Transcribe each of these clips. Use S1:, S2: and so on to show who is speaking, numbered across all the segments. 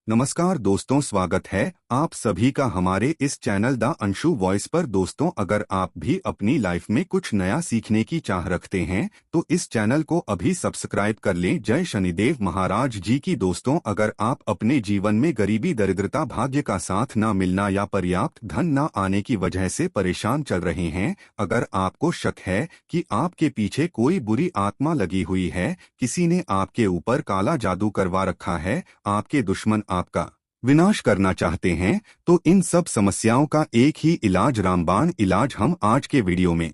S1: नमस्कार दोस्तों, स्वागत है आप सभी का हमारे इस चैनल द अंशु वॉइस पर। दोस्तों, अगर आप भी अपनी लाइफ में कुछ नया सीखने की चाह रखते हैं तो इस चैनल को अभी सब्सक्राइब कर लें। जय शनिदेव महाराज जी की। दोस्तों, अगर आप अपने जीवन में गरीबी, दरिद्रता, भाग्य का साथ न मिलना या पर्याप्त धन न आने की वजह से परेशान चल रहे हैं, अगर आपको शक है कि आपके पीछे कोई बुरी आत्मा लगी हुई है, किसी ने आपके ऊपर काला जादू करवा रखा है, आपके दुश्मन आपका विनाश करना चाहते हैं, तो इन सब समस्याओं का एक ही इलाज, रामबाण इलाज, हम आज के वीडियो में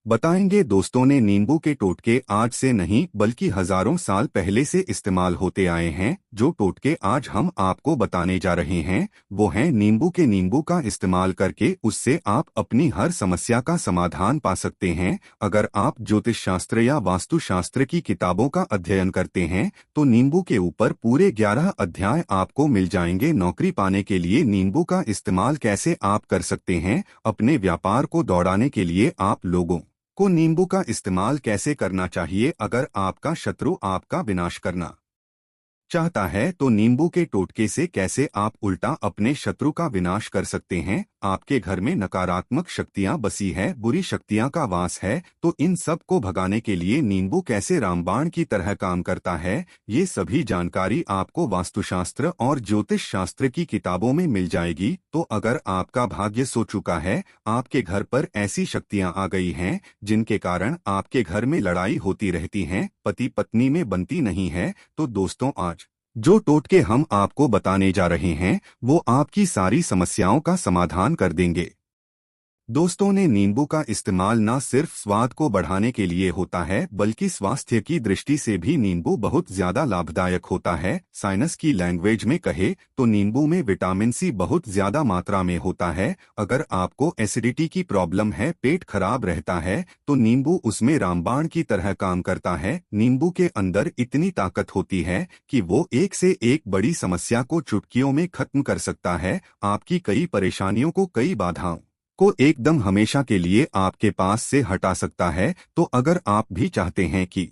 S1: बताएंगे। दोस्तों ने नींबू के टोटके आज से नहीं बल्कि हजारों साल पहले से इस्तेमाल होते आए हैं। जो टोटके आज हम आपको बताने जा रहे हैं वो हैं नींबू का इस्तेमाल करके उससे आप अपनी हर समस्या का समाधान पा सकते हैं। अगर आप ज्योतिष शास्त्र या वास्तु शास्त्र की किताबों का अध्ययन करते हैं तो नींबू के ऊपर पूरे 11 अध्याय आपको मिल जाएंगे। नौकरी पाने के लिए नींबू का इस्तेमाल कैसे आप कर सकते हैं, अपने व्यापार को दौड़ाने के लिए आप लोगों को नींबू का इस्तेमाल कैसे करना चाहिए, अगर आपका शत्रु आपका विनाश करना चाहता है तो नींबू के टोटके से कैसे आप उल्टा अपने शत्रु का विनाश कर सकते हैं। आपके घर में नकारात्मक शक्तियां बसी है, बुरी शक्तियां का वास है, तो इन सब को भगाने के लिए नींबू कैसे रामबाण की तरह काम करता है, ये सभी जानकारी आपको वास्तुशास्त्र और ज्योतिष शास्त्र की किताबों में मिल जाएगी। तो अगर आपका भाग्य सो चुका है, आपके घर पर ऐसी शक्तियां आ गई हैं जिनके कारण आपके घर में लड़ाई होती रहती है, पति पत्नी में बनती नहीं है, तो दोस्तों आज जो टोटके हम आपको बताने जा रहे हैं वो आपकी सारी समस्याओं का समाधान कर देंगे। दोस्तों ने नींबू का इस्तेमाल न सिर्फ स्वाद को बढ़ाने के लिए होता है बल्कि स्वास्थ्य की दृष्टि से भी नींबू बहुत ज्यादा लाभदायक होता है। साइंस की लैंग्वेज में कहे तो नींबू में विटामिन सी बहुत ज्यादा मात्रा में होता है। अगर आपको एसिडिटी की प्रॉब्लम है, पेट खराब रहता है, तो नींबू उसमें रामबाण की तरह काम करता है। नींबू के अंदर इतनी ताकत होती है कि वो एक से एक बड़ी समस्या को चुटकियों में खत्म कर सकता है। आपकी कई परेशानियों को, कई बाधाओं को एकदम हमेशा के लिए आपके पास से हटा सकता है। तो अगर आप भी चाहते हैं कि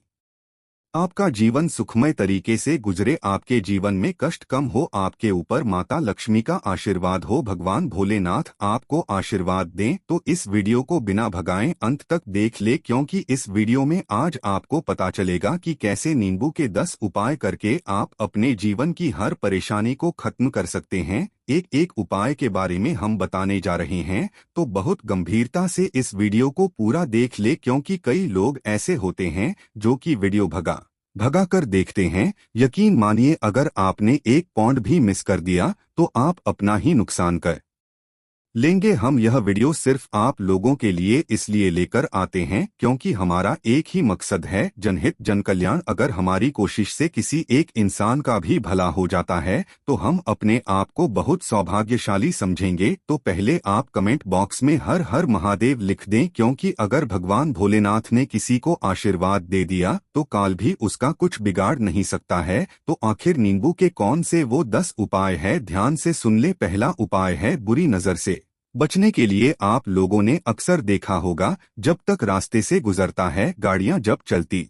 S1: आपका जीवन सुखमय तरीके से गुजरे, आपके जीवन में कष्ट कम हो, आपके ऊपर माता लक्ष्मी का आशीर्वाद हो, भगवान भोलेनाथ आपको आशीर्वाद दें, तो इस वीडियो को बिना भगाएं अंत तक देख ले, क्योंकि इस वीडियो में आज आपको पता चलेगा कि कैसे नींबू के 10 उपाय करके आप अपने जीवन की हर परेशानी को खत्म कर सकते हैं। एक एक उपाय के बारे में हम बताने जा रहे हैं, तो बहुत गंभीरता से इस वीडियो को पूरा देख ले, क्योंकि कई लोग ऐसे होते हैं जो कि वीडियो भगा कर देखते हैं। यकीन मानिए, अगर आपने एक पॉइंट भी मिस कर दिया तो आप अपना ही नुकसान कर लेंगे। हम यह वीडियो सिर्फ आप लोगों के लिए इसलिए लेकर आते हैं क्योंकि हमारा एक ही मकसद है, जनहित जन कल्याण। अगर हमारी कोशिश से किसी एक इंसान का भी भला हो जाता है तो हम अपने आप को बहुत सौभाग्यशाली समझेंगे। तो पहले आप कमेंट बॉक्स में हर हर महादेव लिख दें, क्योंकि अगर भगवान भोलेनाथ ने किसी को आशीर्वाद दे दिया तो काल भी उसका कुछ बिगाड़ नहीं सकता है। तो आखिर नींबू के कौन से वो 10 उपाय है, ध्यान से सुन ले। पहला उपाय है बुरी नजर से बचने के लिए। आप लोगों ने अक्सर देखा होगा, जब तक रास्ते से गुजरता है, गाड़ियां जब चलती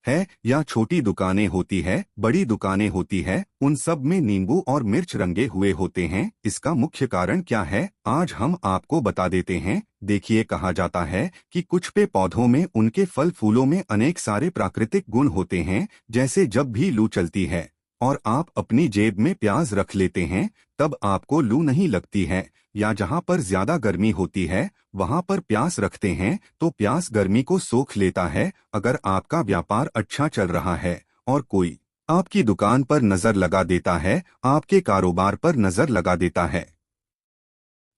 S1: है या छोटी दुकानें होती है, बड़ी दुकानें होती है, उन सब में नींबू और मिर्च रंगे हुए होते हैं। इसका मुख्य कारण क्या है, आज हम आपको बता देते हैं। देखिए, कहा जाता है कि कुछ पे पौधों में, उनके फल फूलों में अनेक सारे प्राकृतिक गुण होते हैं। जैसे जब भी लू चलती है और आप अपनी जेब में प्याज रख लेते हैं तब आपको लू नहीं लगती है, या जहां पर ज्यादा गर्मी होती है वहां पर प्यास रखते हैं तो प्यास गर्मी को सोख लेता है। अगर आपका व्यापार अच्छा चल रहा है और कोई आपकी दुकान पर नजर लगा देता है, आपके कारोबार पर नजर लगा देता है,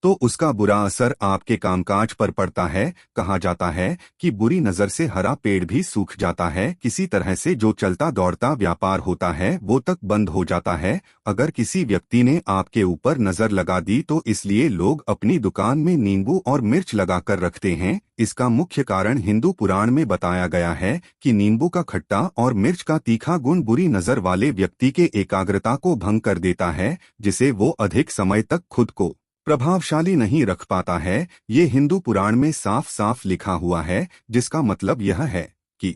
S1: तो उसका बुरा असर आपके कामकाज पर पड़ता है। कहा जाता है कि बुरी नजर से हरा पेड़ भी सूख जाता है। किसी तरह से जो चलता दौड़ता व्यापार होता है वो तक बंद हो जाता है। अगर किसी व्यक्ति ने आपके ऊपर नजर लगा दी तो इसलिए लोग अपनी दुकान में नींबू और मिर्च लगा कर रखते हैं। इसका मुख्य कारण हिंदू पुराण में बताया गया है कि नींबू का खट्टा और मिर्च का तीखा गुण बुरी नजर वाले व्यक्ति के एकाग्रता को भंग कर देता है, जिसे वो अधिक समय तक खुद को प्रभावशाली नहीं रख पाता है। ये हिंदू पुराण में साफ साफ लिखा हुआ है, जिसका मतलब यह है कि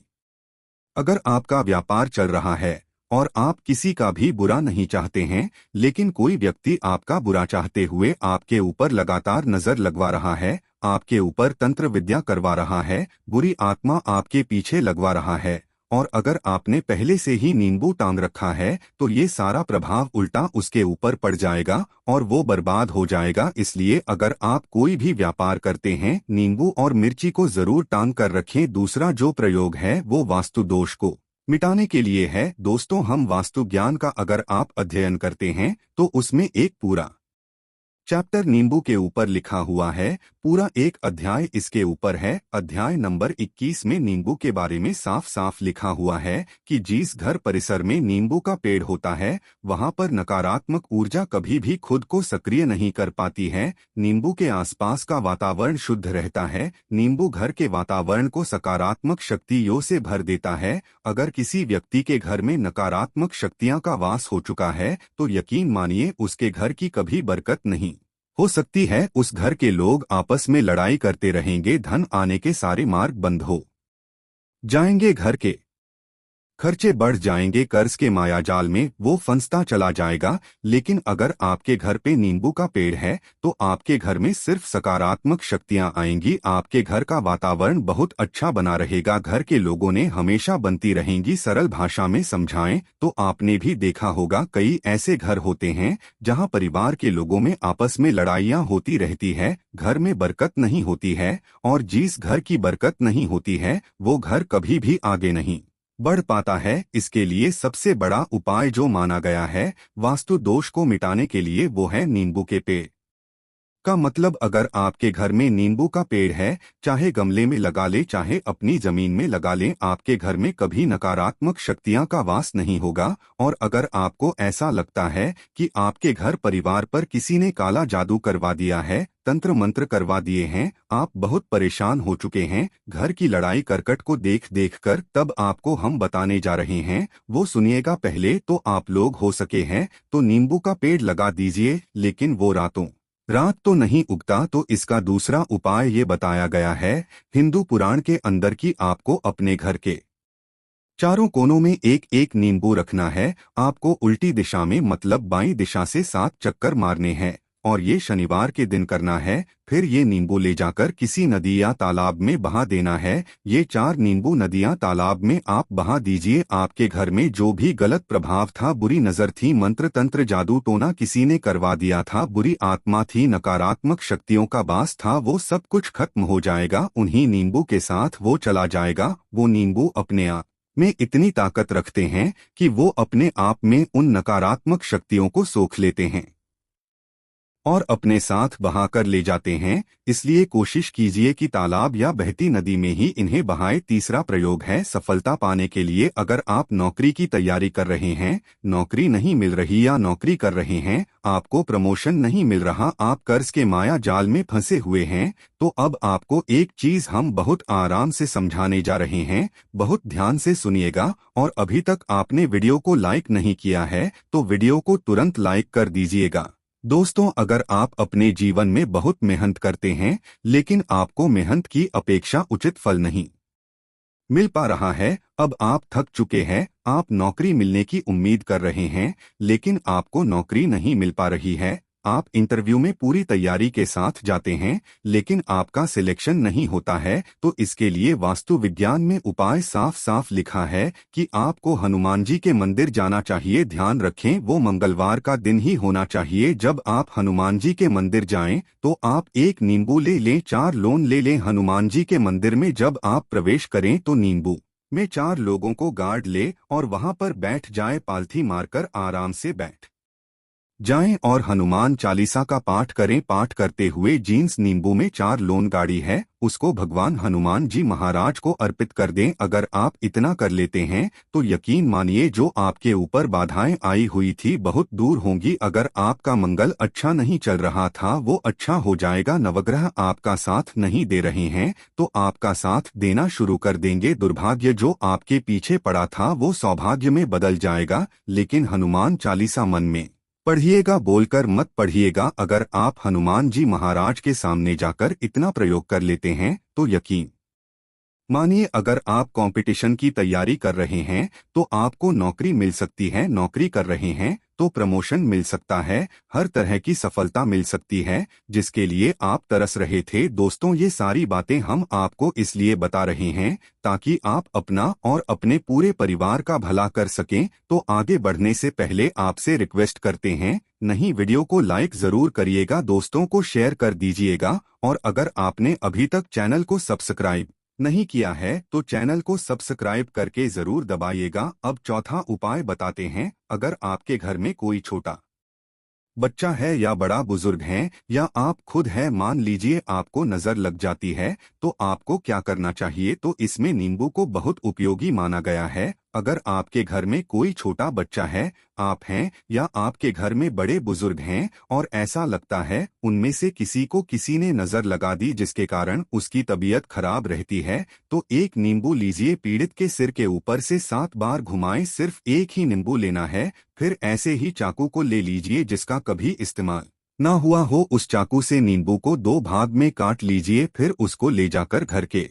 S1: अगर आपका व्यापार चल रहा है और आप किसी का भी बुरा नहीं चाहते हैं, लेकिन कोई व्यक्ति आपका बुरा चाहते हुए आपके ऊपर लगातार नजर लगवा रहा है, आपके ऊपर तंत्र विद्या करवा रहा है, बुरी आत्मा आपके पीछे लगवा रहा है। और अगर आपने पहले से ही नींबू टांग रखा है तो ये सारा प्रभाव उल्टा उसके ऊपर पड़ जाएगा और वो बर्बाद हो जाएगा। इसलिए अगर आप कोई भी व्यापार करते हैं, नींबू और मिर्ची को जरूर टांग कर रखें। दूसरा जो प्रयोग है वो वास्तु दोष को मिटाने के लिए है। दोस्तों, हम वास्तु ज्ञान का अगर आप अध्ययन करते हैं तो उसमें एक पूरा चैप्टर नींबू के ऊपर लिखा हुआ है, पूरा एक अध्याय इसके ऊपर है। अध्याय नंबर 21 में नींबू के बारे में साफ साफ लिखा हुआ है कि जिस घर परिसर में नींबू का पेड़ होता है वहां पर नकारात्मक ऊर्जा कभी भी खुद को सक्रिय नहीं कर पाती है। नींबू के आसपास का वातावरण शुद्ध रहता है। नींबू घर के वातावरण को सकारात्मक शक्तियों से भर देता है। अगर किसी व्यक्ति के घर में नकारात्मक शक्तियां का वास हो चुका है तो यकीन मानिए उसके घर की कभी बरकत नहीं हो सकती है। उस घर के लोग आपस में लड़ाई करते रहेंगे, धन आने के सारे मार्ग बंद हो जाएंगे, घर के खर्चे बढ़ जाएंगे, कर्ज के मायाजाल में वो फंसता चला जाएगा। लेकिन अगर आपके घर पे नींबू का पेड़ है तो आपके घर में सिर्फ सकारात्मक शक्तियां आएंगी। आपके घर का वातावरण बहुत अच्छा बना रहेगा, घर के लोगों ने हमेशा बनती रहेंगी। सरल भाषा में समझाएं तो आपने भी देखा होगा कई ऐसे घर होते हैं जहां परिवार के लोगों में आपस में लड़ाइयां होती रहती है, घर में बरकत नहीं होती है, और जिस घर की बरकत नहीं होती है वो घर कभी भी आगे नहीं बढ़ पाता है। इसके लिए सबसे बड़ा उपाय जो माना गया है वास्तु दोष को मिटाने के लिए वो है नींबू के पेड़ का मतलब अगर आपके घर में नींबू का पेड़ है, चाहे गमले में लगा ले चाहे अपनी जमीन में लगा ले, आपके घर में कभी नकारात्मक शक्तियां का वास नहीं होगा। और अगर आपको ऐसा लगता है कि आपके घर परिवार पर किसी ने काला जादू करवा दिया है, तंत्र मंत्र करवा दिए हैं, आप बहुत परेशान हो चुके हैं घर की लड़ाई करकट को देख देख कर, तब आपको हम बताने जा रहे हैं वो सुनिएगा। पहले तो आप लोग हो सके हैं तो नींबू का पेड़ लगा दीजिए, लेकिन वो रातों रात तो नहीं उगता। तो इसका दूसरा उपाय ये बताया गया है हिंदू पुराण के अंदर कि आपको अपने घर के चारों कोनों में एक एक नींबू रखना है। आपको उल्टी दिशा में मतलब बाईं दिशा से 7 चक्कर मारने हैं और ये शनिवार के दिन करना है। फिर ये नींबू ले जाकर किसी नदी या तालाब में बहा देना है। ये 4 नींबू नदियां तालाब में आप बहा दीजिए। आपके घर में जो भी गलत प्रभाव था, बुरी नजर थी, मंत्र तंत्र जादू टोना किसी ने करवा दिया था, बुरी आत्मा थी, नकारात्मक शक्तियों का बास था, वो सब कुछ खत्म हो जाएगा। उन्हीं नींबू के साथ वो चला जाएगा। वो नींबू अपने आप में इतनी ताकत रखते हैं कि वो अपने आप में उन नकारात्मक शक्तियों को सोख लेते हैं और अपने साथ बहाकर ले जाते हैं। इसलिए कोशिश कीजिए कि तालाब या बहती नदी में ही इन्हें बहाएं। तीसरा प्रयोग है सफलता पाने के लिए। अगर आप नौकरी की तैयारी कर रहे हैं, नौकरी नहीं मिल रही या नौकरी कर रहे हैं, आपको प्रमोशन नहीं मिल रहा, आप कर्ज के माया जाल में फंसे हुए हैं, तो अब आपको एक चीज हम बहुत आराम से समझाने जा रहे हैं। बहुत ध्यान से सुनिएगा। और अभी तक आपने वीडियो को लाइक नहीं किया है तो वीडियो को तुरंत लाइक कर दीजिएगा। दोस्तों, अगर आप अपने जीवन में बहुत मेहनत करते हैं लेकिन आपको मेहनत की अपेक्षा उचित फल नहीं मिल पा रहा है, अब आप थक चुके हैं, आप नौकरी मिलने की उम्मीद कर रहे हैं लेकिन आपको नौकरी नहीं मिल पा रही है, आप इंटरव्यू में पूरी तैयारी के साथ जाते हैं लेकिन आपका सिलेक्शन नहीं होता है, तो इसके लिए वास्तु विज्ञान में उपाय साफ साफ लिखा है कि आपको हनुमान जी के मंदिर जाना चाहिए। ध्यान रखें वो मंगलवार का दिन ही होना चाहिए। जब आप हनुमान जी के मंदिर जाएं तो आप एक नींबू ले लें, 4 लोन ले लें। हनुमान जी के मंदिर में जब आप प्रवेश करें तो नींबू में 4 लोगों को गार्ड ले और वहां पर बैठ जाए, पालथी मारकर आराम से बैठ जाएं और हनुमान चालीसा का पाठ करें। पाठ करते हुए जीन्स नींबू में 4 लोन गाड़ी है उसको भगवान हनुमान जी महाराज को अर्पित कर दें। अगर आप इतना कर लेते हैं तो यकीन मानिए जो आपके ऊपर बाधाएं आई हुई थी बहुत दूर होंगी। अगर आपका मंगल अच्छा नहीं चल रहा था वो अच्छा हो जाएगा। नवग्रह आपका साथ नहीं दे रहे हैं तो आपका साथ देना शुरू कर देंगे। दुर्भाग्य जो आपके पीछे पड़ा था वो सौभाग्य में बदल जाएगा। लेकिन हनुमान चालीसा मन में पढ़िएगा, बोलकर मत पढ़िएगा। अगर आप हनुमान जी महाराज के सामने जाकर इतना प्रयोग कर लेते हैं तो यकीन मानिए अगर आप कंपटीशन की तैयारी कर रहे हैं तो आपको नौकरी मिल सकती है, नौकरी कर रहे हैं तो प्रमोशन मिल सकता है, हर तरह की सफलता मिल सकती है जिसके लिए आप तरस रहे थे। दोस्तों, ये सारी बातें हम आपको इसलिए बता रहे हैं ताकि आप अपना और अपने पूरे परिवार का भला कर सकें। तो आगे बढ़ने से पहले आपसे रिक्वेस्ट करते हैं, नहीं वीडियो को लाइक जरूर करिएगा, दोस्तों को शेयर कर दीजिएगा और अगर आपने अभी तक चैनल को सब्सक्राइब नहीं किया है तो चैनल को सब्सक्राइब करके जरूर दबाइएगा। अब चौथा उपाय बताते हैं। अगर आपके घर में कोई छोटा बच्चा है या बड़ा बुजुर्ग है या आप खुद है, मान लीजिए आपको नजर लग जाती है, तो आपको क्या करना चाहिए? तो इसमें नींबू को बहुत उपयोगी माना गया है। अगर आपके घर में कोई छोटा बच्चा है, आप हैं या आपके घर में बड़े बुजुर्ग हैं और ऐसा लगता है उनमें से किसी को किसी ने नजर लगा दी जिसके कारण उसकी तबीयत खराब रहती है, तो एक नींबू लीजिए, पीड़ित के सिर के ऊपर से 7 बार घुमाएं। सिर्फ एक ही नींबू लेना है। फिर ऐसे ही चाकू को ले लीजिए जिसका कभी इस्तेमाल ना हुआ हो, उस चाकू से नींबू को 2 भाग में काट लीजिए। फिर उसको ले जाकर घर के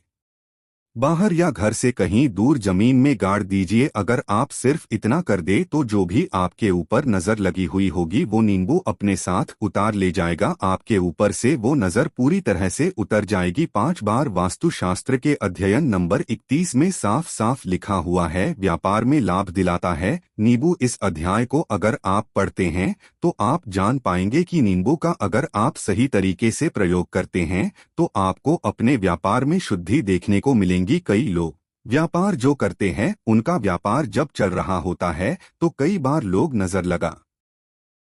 S1: बाहर या घर से कहीं दूर जमीन में गाड़ दीजिए। अगर आप सिर्फ इतना कर दे तो जो भी आपके ऊपर नजर लगी हुई होगी वो नींबू अपने साथ उतार ले जाएगा, आपके ऊपर से वो नजर पूरी तरह से उतर जाएगी। 5 बार वास्तुशास्त्र के अध्ययन नंबर 31 में साफ साफ लिखा हुआ है, व्यापार में लाभ दिलाता है नींबू। इस अध्याय को अगर आप पढ़ते हैं तो आप जान पाएंगे कि नींबू का अगर आप सही तरीके से प्रयोग करते हैं तो आपको अपने व्यापार में शुद्धि देखने को मिलेगी। कई लोग व्यापार जो करते हैं उनका व्यापार जब चल रहा होता है तो कई बार लोग नजर लगा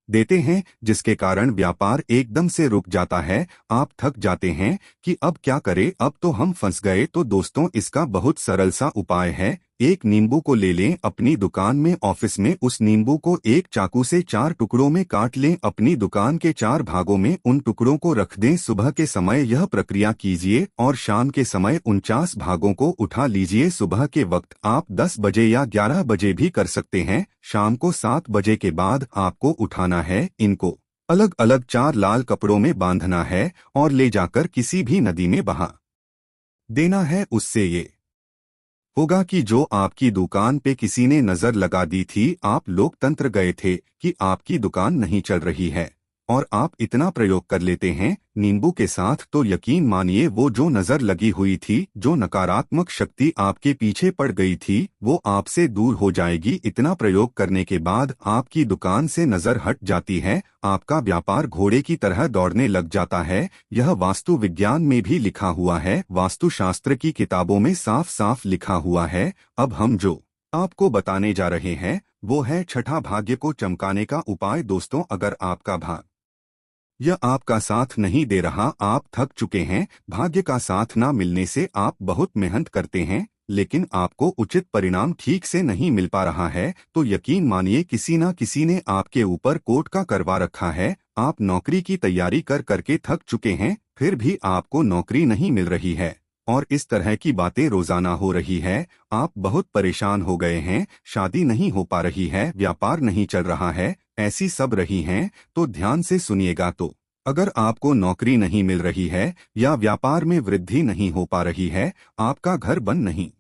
S1: देते हैं जिसके कारण व्यापार एकदम से रुक जाता है। आप थक जाते हैं कि अब क्या करें, अब तो हम फंस गए। तो दोस्तों, इसका बहुत सरल सा उपाय है। एक नींबू को ले लें, अपनी दुकान में, ऑफिस में उस नींबू को एक चाकू से 4 टुकड़ों में काट लें, अपनी दुकान के 4 भागों में उन टुकड़ों को रख दें। सुबह के समय यह प्रक्रिया कीजिए और शाम के समय 49 भागों को उठा लीजिए। सुबह के वक्त आप 10 बजे या 11 बजे भी कर सकते हैं, शाम को 7 बजे के बाद आपको उठाना है। इनको अलग अलग 4 लाल कपड़ों में बांधना है और ले जाकर किसी भी नदी में बहा देना है। उससे ये होगा कि जो आपकी दुकान पे किसी ने नजर लगा दी थी, आप लोग तंत्र गए थे कि आपकी दुकान नहीं चल रही है और आप इतना प्रयोग कर लेते हैं नींबू के साथ, तो यकीन मानिए वो जो नजर लगी हुई थी, जो नकारात्मक शक्ति आपके पीछे पड़ गई थी, वो आपसे दूर हो जाएगी। इतना प्रयोग करने के बाद आपकी दुकान से नजर हट जाती है, आपका व्यापार घोड़े की तरह दौड़ने लग जाता है। यह वास्तु विज्ञान में भी लिखा हुआ है, वास्तुशास्त्र की किताबों में साफ साफ लिखा हुआ है। अब हम जो आपको बताने जा रहे हैं वो है छठा भाग्य को चमकाने का उपाय। दोस्तों, अगर आपका भाग्य यह आपका साथ नहीं दे रहा, आप थक चुके हैं, भाग्य का साथ ना मिलने से आप बहुत मेहनत करते हैं लेकिन आपको उचित परिणाम ठीक से नहीं मिल पा रहा है, तो यकीन मानिए किसी ना किसी ने आपके ऊपर कोर्ट का करवा रखा है। आप नौकरी की तैयारी कर करके थक चुके हैं, फिर भी आपको नौकरी नहीं मिल रही है और इस तरह की बातें रोजाना हो रही है। आप बहुत परेशान हो गए हैं, शादी नहीं हो पा रही है, व्यापार नहीं चल रहा है, ऐसी सब रही हैं। तो ध्यान से सुनिएगा। तो अगर आपको नौकरी नहीं मिल रही है या व्यापार में वृद्धि नहीं हो पा रही है, आपका घर बन नहीं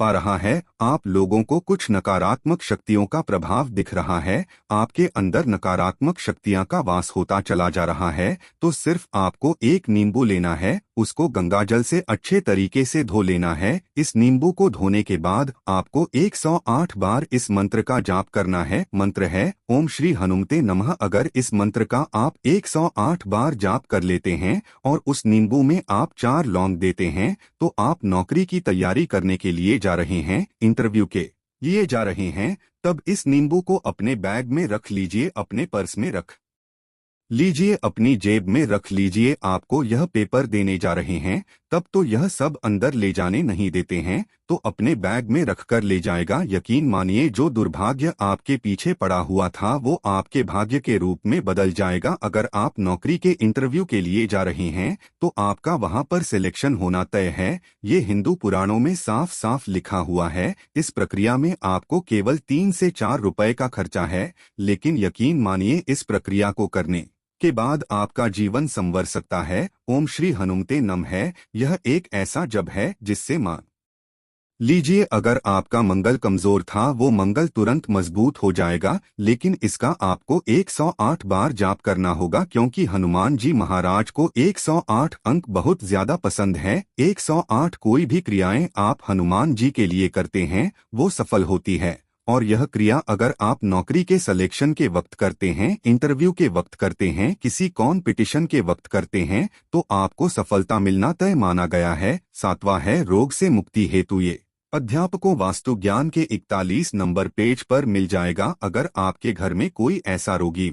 S1: पा रहा है, आप लोगों को कुछ नकारात्मक शक्तियों का प्रभाव दिख रहा है, आपके अंदर नकारात्मक शक्तियां का वास होता चला जा रहा है, तो सिर्फ आपको एक नींबू लेना है, उसको गंगाजल से अच्छे तरीके से धो लेना है। इस नींबू को धोने के बाद आपको 108 बार इस मंत्र का जाप करना है। मंत्र है ओम श्री हनुमते नमः। अगर इस मंत्र का आप 108 बार जाप कर लेते हैं और उस नींबू में आप 4 लौंग देते हैं, तो आप नौकरी की तैयारी करने के लिए जा रहे हैं, इंटरव्यू के लिए जा रहे हैं, तब इस नींबू को अपने बैग में रख लीजिए, अपने पर्स में रख लीजिए, अपनी जेब में रख लीजिए। आपको यह पेपर देने जा रहे हैं, तब तो यह सब अंदर ले जाने नहीं देते हैं, तो अपने बैग में रखकर ले जाएगा। यकीन मानिए जो दुर्भाग्य आपके पीछे पड़ा हुआ था वो आपके भाग्य के रूप में बदल जाएगा। अगर आप नौकरी के इंटरव्यू के लिए जा रहे हैं तो आपका वहां पर सिलेक्शन होना तय है। ये हिंदू पुराणों में साफ साफ लिखा हुआ है। इस प्रक्रिया में आपको केवल 3 से 4 रुपए का खर्चा है, लेकिन यकीन मानिए इस प्रक्रिया को करने के बाद आपका जीवन संवर सकता है। ओम श्री हनुमते नमः है। यह एक ऐसा जप है जिससे मान लीजिए अगर आपका मंगल कमजोर था वो मंगल तुरंत मजबूत हो जाएगा, लेकिन इसका आपको 108 बार जाप करना होगा क्योंकि हनुमान जी महाराज को 108 अंक बहुत ज्यादा पसंद है। 108 कोई भी क्रियाएं आप हनुमान जी के लिए करते हैं वो सफल होती है। और यह क्रिया अगर आप नौकरी के सिलेक्शन के वक्त करते हैं, इंटरव्यू के वक्त करते हैं, किसी कॉम्पिटिशन के वक्त करते हैं तो आपको सफलता मिलना तय माना गया है। सातवां है रोग से मुक्ति हेतु। ये अध्यापकों वास्तु ज्ञान के 41 नंबर पेज पर मिल जाएगा। अगर आपके घर में कोई ऐसा रोगी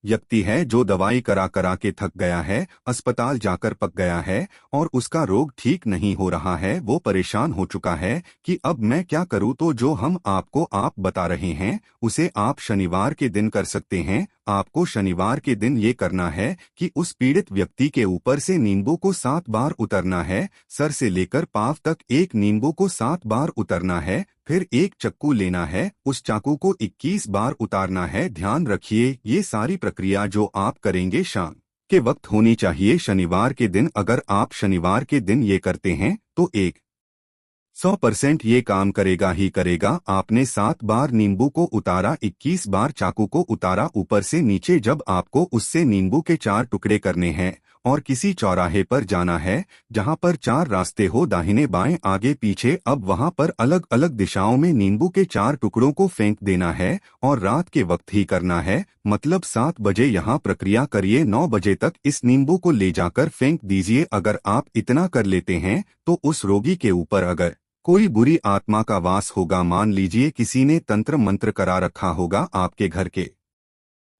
S1: व्यक्ति है जो दवाई करा करा के थक गया है, अस्पताल जाकर पक गया है और उसका रोग ठीक नहीं हो रहा है, वो परेशान हो चुका है कि अब मैं क्या करूं, तो जो हम आपको आप बता रहे हैं उसे आप शनिवार के दिन कर सकते हैं। आपको शनिवार के दिन ये करना है कि उस पीड़ित व्यक्ति के ऊपर से नींबू को 7 बार उतरना है। सर से लेकर पांव तक एक नींबू को 7 बार उतरना है। फिर एक चाकू लेना है, उस चाकू को 21 बार उतारना है। ध्यान रखिए ये सारी प्रक्रिया जो आप करेंगे शाम के वक्त होनी चाहिए शनिवार के दिन। अगर आप शनिवार के दिन ये करते हैं तो 100% ये काम करेगा ही करेगा। आपने 7 बार नींबू को उतारा, 21 बार चाकू को उतारा ऊपर से नीचे। जब आपको उससे नींबू के 4 टुकड़े करने हैं और किसी चौराहे पर जाना है जहां पर 4 रास्ते हो, दाहिने बाएं आगे पीछे, अब वहां पर अलग अलग दिशाओं में नींबू के 4 टुकड़ों को फेंक देना है और रात के वक्त ही करना है। मतलब 7 बजे यहाँ प्रक्रिया करिए, 9 बजे तक इस नींबू को ले जाकर फेंक दीजिए। अगर आप इतना कर लेते हैं तो उस रोगी के ऊपर अगर कोई बुरी आत्मा का वास होगा, मान लीजिए किसी ने तंत्र मंत्र करा रखा होगा आपके घर के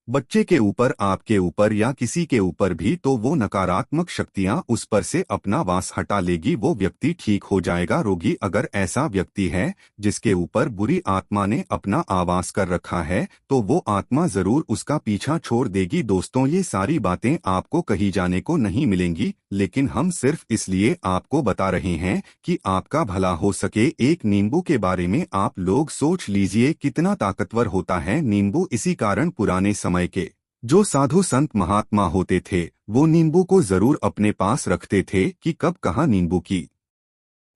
S1: बच्चे के ऊपर, आपके ऊपर या किसी के ऊपर भी, तो वो नकारात्मक शक्तियां उस पर से अपना वास हटा लेगी, वो व्यक्ति ठीक हो जाएगा। रोगी अगर ऐसा व्यक्ति है जिसके ऊपर बुरी आत्मा ने अपना आवास कर रखा है तो वो आत्मा जरूर उसका पीछा छोड़ देगी। दोस्तों ये सारी बातें आपको कहीं जाने को नहीं मिलेंगी, लेकिन हम सिर्फ इसलिए आपको बता रहे हैं कि आपका भला हो सके। एक नींबू के बारे में आप लोग सोच लीजिए कितना ताकतवर होता है नींबू। इसी कारण पुराने समय के जो साधु संत महात्मा होते थे वो नींबू को जरूर अपने पास रखते थे कि कब कहाँ नींबू की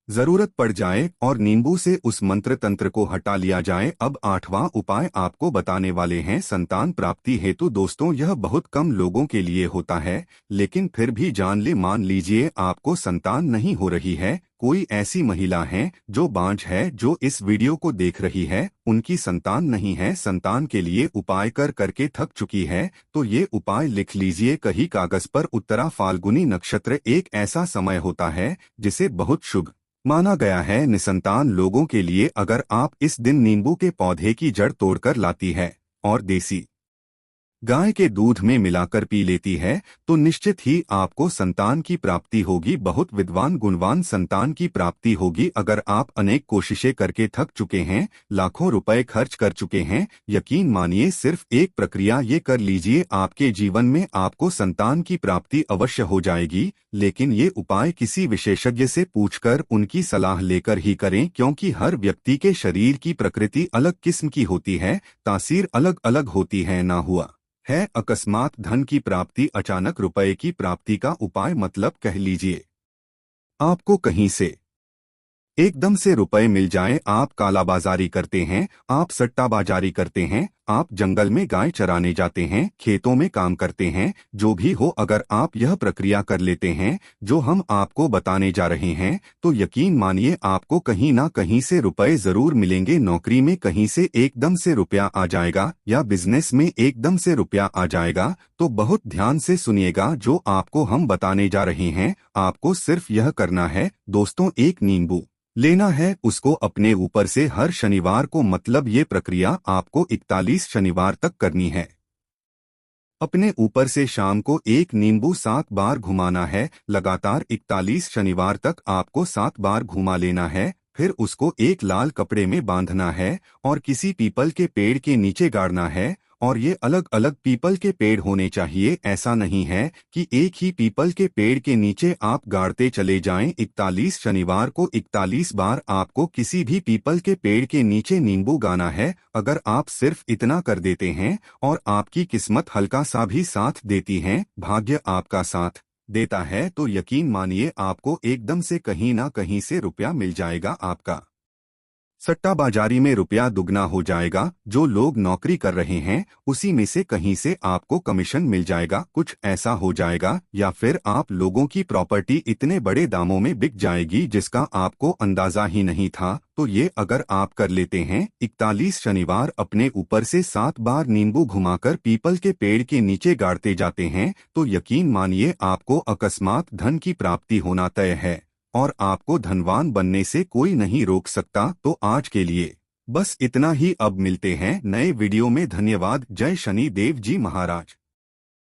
S1: जरूरत पड़ जाए और नींबू से उस मंत्र तंत्र को हटा लिया जाए। अब 8वां उपाय आपको बताने वाले हैं संतान प्राप्ति हेतु। दोस्तों यह बहुत कम लोगों के लिए होता है, लेकिन फिर भी जान ले, मान लीजिए आपको संतान नहीं हो रही है, कोई ऐसी महिला है जो बांझ है जो इस वीडियो को देख रही है, उनकी संतान नहीं है, संतान के लिए उपाय कर करके थक चुकी है, तो ये उपाय लिख लीजिए कहीं कागज पर। उत्तरा फाल्गुनी नक्षत्र एक ऐसा समय होता है जिसे बहुत शुभ माना गया है निसंतान लोगों के लिए। अगर आप इस दिन नींबू के पौधे की जड़ तोड़कर लाती है और देसी गाय के दूध में मिलाकर पी लेती है तो निश्चित ही आपको संतान की प्राप्ति होगी, बहुत विद्वान गुणवान संतान की प्राप्ति होगी। अगर आप अनेक कोशिशें करके थक चुके हैं, लाखों रुपए खर्च कर चुके हैं, यकीन मानिए सिर्फ एक प्रक्रिया ये कर लीजिए, आपके जीवन में आपको संतान की प्राप्ति अवश्य हो जाएगी। लेकिन ये उपाय किसी विशेषज्ञ से पूछकर उनकी सलाह लेकर ही करें, क्योंकि हर व्यक्ति के शरीर की प्रकृति अलग किस्म की होती है, तासीर अलग अलग होती है। ना हुआ है अकस्मात धन की प्राप्ति, अचानक रुपए की प्राप्ति का उपाय, मतलब कह लीजिए आपको कहीं से एकदम से रुपए मिल जाए। आप कालाबाजारी करते हैं, आप सट्टाबाजारी करते हैं, आप जंगल में गाय चराने जाते हैं, खेतों में काम करते हैं, जो भी हो, अगर आप यह प्रक्रिया कर लेते हैं जो हम आपको बताने जा रहे हैं तो यकीन मानिए आपको कहीं ना कहीं से रुपए जरूर मिलेंगे। नौकरी में कहीं से एकदम से रुपया आ जाएगा या बिजनेस में एकदम से रुपया आ जाएगा। तो बहुत ध्यान से सुनिएगा जो आपको हम बताने जा रहे हैं। आपको सिर्फ यह करना है दोस्तों, एक नींबू लेना है, उसको अपने ऊपर से हर शनिवार को, मतलब ये प्रक्रिया आपको 41 शनिवार तक करनी है। अपने ऊपर से शाम को एक नींबू 7 बार घुमाना है, लगातार 41 शनिवार तक आपको 7 बार घुमा लेना है। फिर उसको एक लाल कपड़े में बांधना है और किसी पीपल के पेड़ के नीचे गाड़ना है और ये अलग अलग पीपल के पेड़ होने चाहिए। ऐसा नहीं है कि एक ही पीपल के पेड़ के नीचे आप गाड़ते चले जाएं। 41 शनिवार को 41 बार आपको किसी भी पीपल के पेड़ के नीचे नींबू गाना है। अगर आप सिर्फ इतना कर देते हैं और आपकी किस्मत हल्का सा भी साथ देती है, भाग्य आपका साथ देता है, तो यकीन मानिए आपको एकदम से कहीं ना कहीं से रुपया मिल जाएगा। आपका सट्टाबाजारी में रुपया दुगना हो जाएगा। जो लोग नौकरी कर रहे हैं उसी में से कहीं से आपको कमीशन मिल जाएगा। कुछ ऐसा हो जाएगा या फिर आप लोगों की प्रॉपर्टी इतने बड़े दामों में बिक जाएगी जिसका आपको अंदाजा ही नहीं था। तो ये अगर आप कर लेते हैं 41 शनिवार, अपने ऊपर से 7 बार नींबू घुमाकर पीपल के पेड़ के नीचे गाड़ते जाते हैं, तो यकीन मानिए आपको अकस्मात धन की प्राप्ति होना तय है और आपको धनवान बनने से कोई नहीं रोक सकता। तो आज के लिए बस इतना ही। अब मिलते हैं नए वीडियो में। धन्यवाद। जय शनि देव जी महाराज।